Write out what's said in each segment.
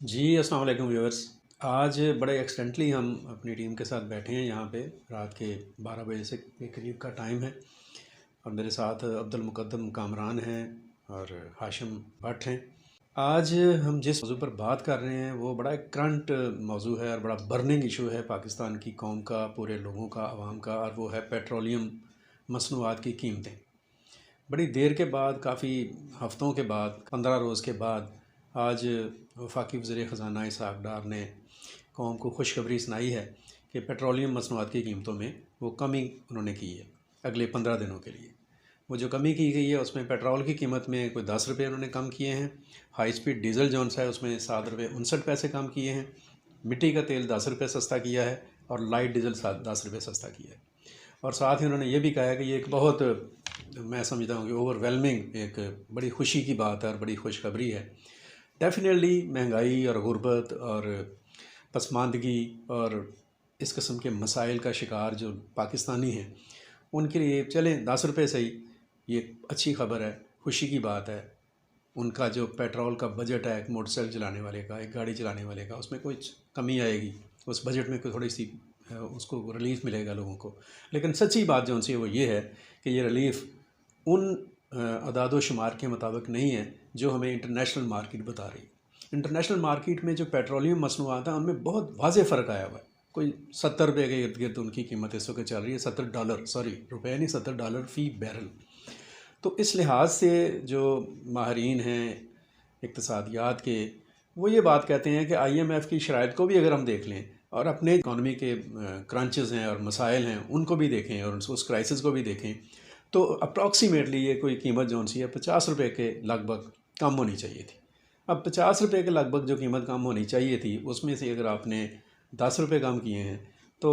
जी, अस्सलाम वालेकुम व्यूअर्स। आज बड़े एक्सीडेंटली हम अपनी टीम के साथ बैठे हैं यहाँ पे। रात के 12 बजे से के करीब का टाइम है और मेरे साथ अब्दुल मुकद्दम कामरान हैं और हाशिम भट्ट हैं। आज हम जिस मौजू पर बात कर रहे हैं वो बड़ा एक करंट मौजू है और बड़ा बर्निंग इशू है पाकिस्तान की कौम का, पूरे लोगों का, आवाम का, और वो है पेट्रोलियम मसनूआत की कीमतें। बड़ी देर के बाद, काफ़ी हफ़्तों के बाद, 15 रोज़ के बाद आज वफाकी वज़ीर ख़ज़ाना इसहाक़ डार ने कौम को खुशखबरी सुनाई है कि पेट्रोलियम मसनूआत की कीमतों में वो कमी उन्होंने की है अगले 15 दिनों के लिए। वो जो कमी की गई है उसमें पेट्रोल की कीमत में कोई 10 रुपये उन्होंने कम किए हैं। हाई स्पीड डीज़ल जौन सा है उसमें 7 रुपये 59 पैसे कम किए हैं। मिट्टी का तेल 10 रुपये सस्ता किया है और लाइट डीज़ल 10 रुपये सस्ता किया है। और साथ ही उन्होंने ये भी कहा है कि ये एक बहुत, मैं समझता हूँ कि ओवरवेलमिंग, एक बड़ी खुशी की बात है और बड़ी खुशखबरी है। डेफिनेटली महंगाई और गुर्बत और पसमानदगी और इस किस्म के मसाइल का शिकार जो पाकिस्तानी हैं उनके लिए चलें 10 रुपये सही, ये अच्छी ख़बर है, खुशी की बात है। उनका जो पेट्रोल का बजट है, एक मोटरसाइकिल चलाने वाले का, एक गाड़ी चलाने वाले का, उसमें कुछ कमी आएगी, उस बजट में कोई थोड़ी सी उसको रिलीफ़ मिलेगा लोगों को। लेकिन सच्ची बात जो उनसे वो ये है कि ये रिलीफ़ उन अदाद व शुमार के मुताबिक नहीं है जो हमें इंटरनेशनल मार्केट बता रही है। इंटरनेशनल मार्केट में जो पेट्रोलियम मसनूआत हैं उनमें बहुत वाज़ेह फ़र्क आया हुआ है। कोई 70 रुपये के इर्द गिर्द उनकी कीमत इस वक्त चल रही है, $70, सॉरी रुपये नहीं, $70 फ़ी बैरल। तो इस लिहाज से जो माहरीन हैं इक़्तिसादियात के, वो ये बात कहते हैं कि IMF की शराइत को भी अगर हम देख लें और अपने इकॉनमी के क्रंचेस हैं और मसाइल हैं उनको भी देखें और उस क्राइसिस को भी देखें, तो अप्रॉक्सीमेटली ये कोई कीमत जो सी है 50 रुपये के लगभग कम होनी चाहिए थी। अब 50 रुपये के लगभग जो कीमत कम होनी चाहिए थी उसमें से अगर आपने 10 रुपये कम किए हैं तो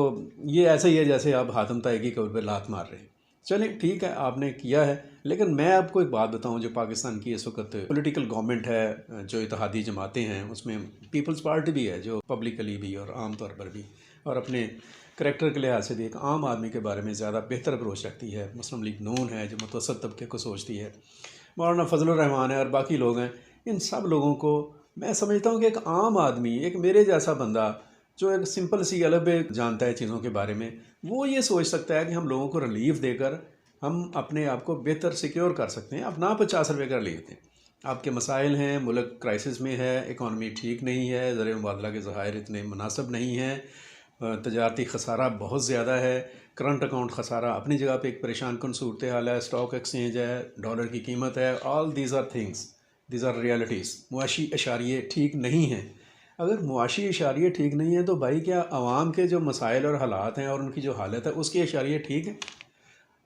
ये ऐसा ही है जैसे आप हातम ताई के ऊपर लात मार रहे हैं। चलें ठीक है, आपने किया है, लेकिन मैं आपको एक बात बताऊं, जो पाकिस्तान की इस वक्त पॉलिटिकल गवर्नमेंट है, जो इत्तेहादी जमातें हैं, उसमें पीपल्स पार्टी भी है जो पब्लिकली भी और आम तौर पर भी और अपने करैक्टर के लिहाज से भी एक आम आदमी के बारे में ज़्यादा बेहतर अप्रोच रखती है। मुस्लिम लीग नून है जो मुतवस्सित तबके को सोचती है, मौलाना फजलुर रहमान है और बाकी लोग हैं। इन सब लोगों को मैं समझता हूँ कि एक आम आदमी, एक मेरे जैसा बंदा जो एक सिंपल सी अलग जानता है चीज़ों के बारे में, वो ये सोच सकता है कि हम लोगों को रिलीफ देकर हम अपने आप को बेहतर सिक्योर कर सकते हैं। अब ना 50 रुपये का रिलीफ दें, आपके मसाइल हैं, मुल्क क्राइसिस में है, इकॉनमी ठीक नहीं है, ज़र मुबादला के ज़खायर इतने मुनासिब नहीं हैं, तजारती खसारा बहुत ज़्यादा है, करंट अकाउंट खसारा अपनी जगह पे एक परेशान कन सूरत हाल है, स्टॉक एक्सचेंज है, डॉलर की कीमत है, all these are things, these are realities. मुआशी इशारिये ठीक नहीं हैं। अगर मुआशी इशारिये ठीक नहीं है तो भाई क्या आवाम के जो मसाइल और हालात हैं और उनकी जो हालत है उसके इशारिये ठीक हैं?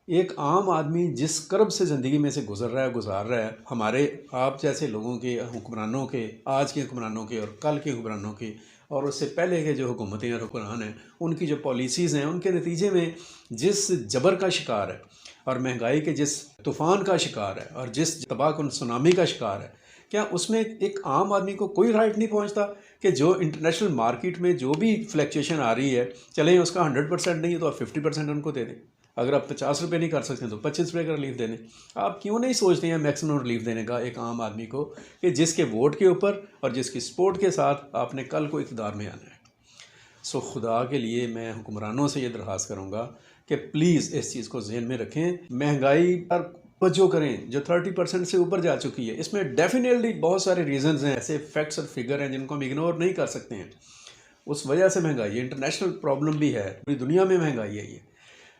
एक आम आदमी जिस कर्ब से ज़िंदगी में से गुज़ार रहा है, हमारे आप जैसे लोगों के, हुक्मरानों के, आज के हुक्मरानों के और कल के हुक्मरानों के और उससे पहले के जो हुकूमतें और हुक्मरान हैं, उनकी जो पॉलिसीज़ हैं, उनके नतीजे में जिस जबर का शिकार है और महंगाई के जिस तूफ़ान का शिकार है और जिस तबाहकुन सुनामी का शिकार है, क्या उसमें एक आम आदमी को कोई राइट नहीं पहुंचता कि जो इंटरनेशनल मार्केट में जो भी फ्लैक्चुएशन आ रही है, चलें उसका 100% नहीं है तो आप 50% उनको दे दें। अगर आप 50 रुपये नहीं कर सकते तो 25 रुपये का रिलीफ दे दें। आप क्यों नहीं सोचते हैं मैक्सिमम रिलीफ देने का एक आम आदमी को, कि जिसके वोट के ऊपर और जिसकी सपोर्ट के साथ आपने कल को इक़्तिदार में आना है। सो खुदा के लिए मैं हुक्मरानों से ये दरख्वास्त करूँगा कि प्लीज़ इस चीज़ को जहन में रखें। महंगाई पर तवज्जो करें जो 30% से ऊपर जा चुकी है। इसमें डेफिनेटली बहुत सारे रीज़न्स हैं, ऐसे फैक्ट्स और फिगर हैं जिनको हम इग्नोर नहीं कर सकते हैं। उस वजह से महंगाई है, इंटरनेशनल प्रॉब्लम भी है, पूरी दुनिया में महंगाई है ये।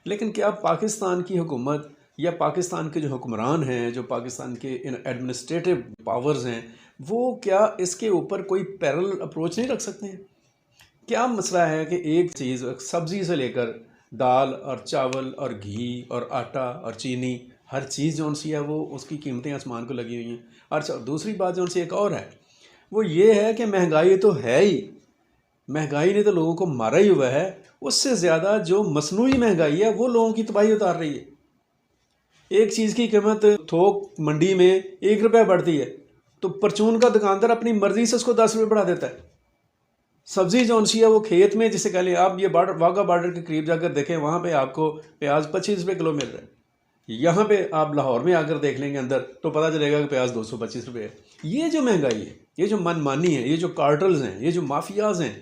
लेकिन क्या पाकिस्तान की हुकूमत या पाकिस्तान के जो हुक्मरान हैं, जो पाकिस्तान के एडमिनिस्ट्रेटिव पावर्स हैं, वो क्या इसके ऊपर कोई पैरेलल अप्रोच नहीं रख सकते हैं? क्या मसला है कि एक चीज़, सब्ज़ी से लेकर दाल और चावल और घी और आटा और चीनी, हर चीज़ जो सी है वो उसकी कीमतें आसमान को लगी हुई हैं। अच्छा, दूसरी बात जो सी एक और है, वो ये है कि महंगाई तो है ही, महंगाई ने तो लोगों को मारा ही हुआ है। उससे ज़्यादा जो मसनूई महंगाई है वो लोगों की तबाही उतार रही है। एक चीज़ की कीमत थोक मंडी में 1 रुपया बढ़ती है तो परचून का दुकानदार अपनी मर्जी से उसको 10 रुपये बढ़ा देता है। सब्ज़ी जो सी है वो खेत में, जिसे कह लें आप, ये वाघा बॉर्डर के करीब जाकर देखें, वहाँ पे आपको प्याज 25 रुपये किलो मिल रहा है। यहाँ पे आप लाहौर में आकर देख लेंगे अंदर तो पता चलेगा कि प्याज 225 रुपये है। ये जो महंगाई है ये जो मनमानी है, ये जो कार्टल्स हैं, ये जो माफियाज हैं,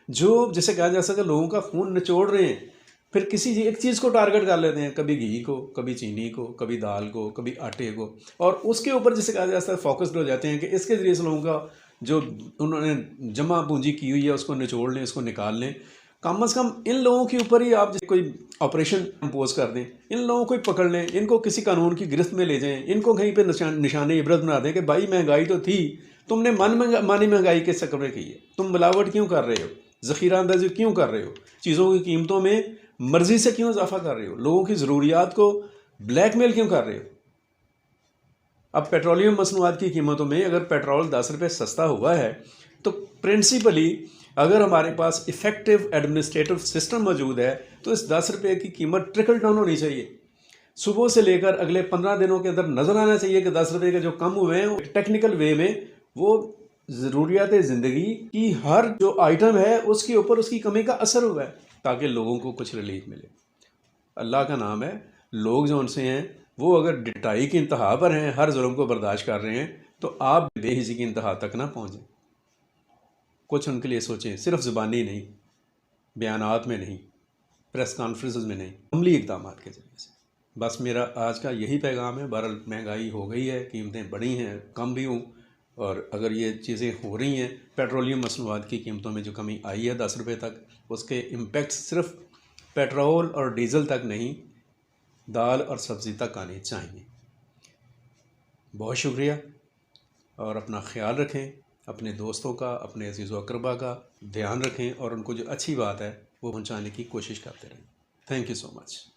जो जिसे कहा जा सके लोगों का खून निचोड़ रहे हैं, फिर किसी एक चीज़ को टारगेट कर लेते हैं, कभी घी को, कभी चीनी को, कभी दाल को, कभी आटे को, और उसके ऊपर जिसे कहा जाता है फोकस्ड हो जाते हैं कि इसके ज़रिए से लोगों का जो उन्होंने जमा पूंजी की हुई है उसको निचोड़ लें, उसको निकाल लें। कम से कम इन लोगों के ऊपर ही आप कोई ऑपरेशन इम्पोज कर दें, इन लोगों को ही पकड़ लें, इनको किसी कानून की गिरफ्त में ले जाएं, इनको कहीं पे निशान इबरत बना दें कि भाई महंगाई तो थी, तुमने मानी महंगाई के चक्कर में की है, तुम मिलावट क्यों कर रहे हो, ज़ख़ीरा अंदाज़ी क्यों कर रहे हो, चीज़ों की कीमतों में मर्जी से क्यों इजाफा कर रहे हो, लोगों की ज़रूरियात को ब्लैकमेल क्यों कर रहे हो। अब पेट्रोलियम मसनूआत की कीमतों में अगर पेट्रोल 10 रुपये सस्ता हुआ है तो प्रिंसिपली अगर हमारे पास इफ़ेक्टिव एडमिनिस्ट्रेटिव सिस्टम मौजूद है तो इस 10 रुपये की कीमत ट्रिकल डाउन होनी चाहिए। सुबह से लेकर अगले 15 दिनों के अंदर नज़र आना चाहिए कि 10 रुपये के जो कम हुए हैं टेक्निकल वे में वो ज़रूरियात ज़िंदगी की हर जो आइटम है उसके ऊपर उसकी कमी का असर हुआ है, ताकि लोगों को कुछ रिलीफ मिले। अल्लाह का नाम है, लोग जो उनसे हैं वो अगर डिटाई की इंतहा पर हैं, हर जुल्म को बर्दाश्त कर रहे हैं, तो आप बेहिसी की इंतहा तक ना पहुँचें। कुछ उनके लिए सोचें, सिर्फ ज़ुबानी नहीं, बयानात में नहीं, प्रेस कॉन्फ्रेंसेस में नहीं, अमली इक़दाम के ज़रिए से। बस मेरा आज का यही पैगाम है। बहरहाल महंगाई हो गई है, कीमतें बढ़ी हैं, कम भी हूँ, और अगर ये चीज़ें हो रही हैं, पेट्रोलियम मसनूआत की कीमतों में जो कमी आई है 10 रुपये तक, उसके इम्पेक्ट सिर्फ पेट्रोल और डीज़ल तक नहीं, दाल और सब्ज़ी तक आने चाहिए। बहुत शुक्रिया, और अपना ख्याल रखें, अपने दोस्तों का, अपने अज़ीज़ व अक़रबा का ध्यान रखें, और उनको जो अच्छी बात है वो पहुँचाने की कोशिश करते रहें। Thank you so much.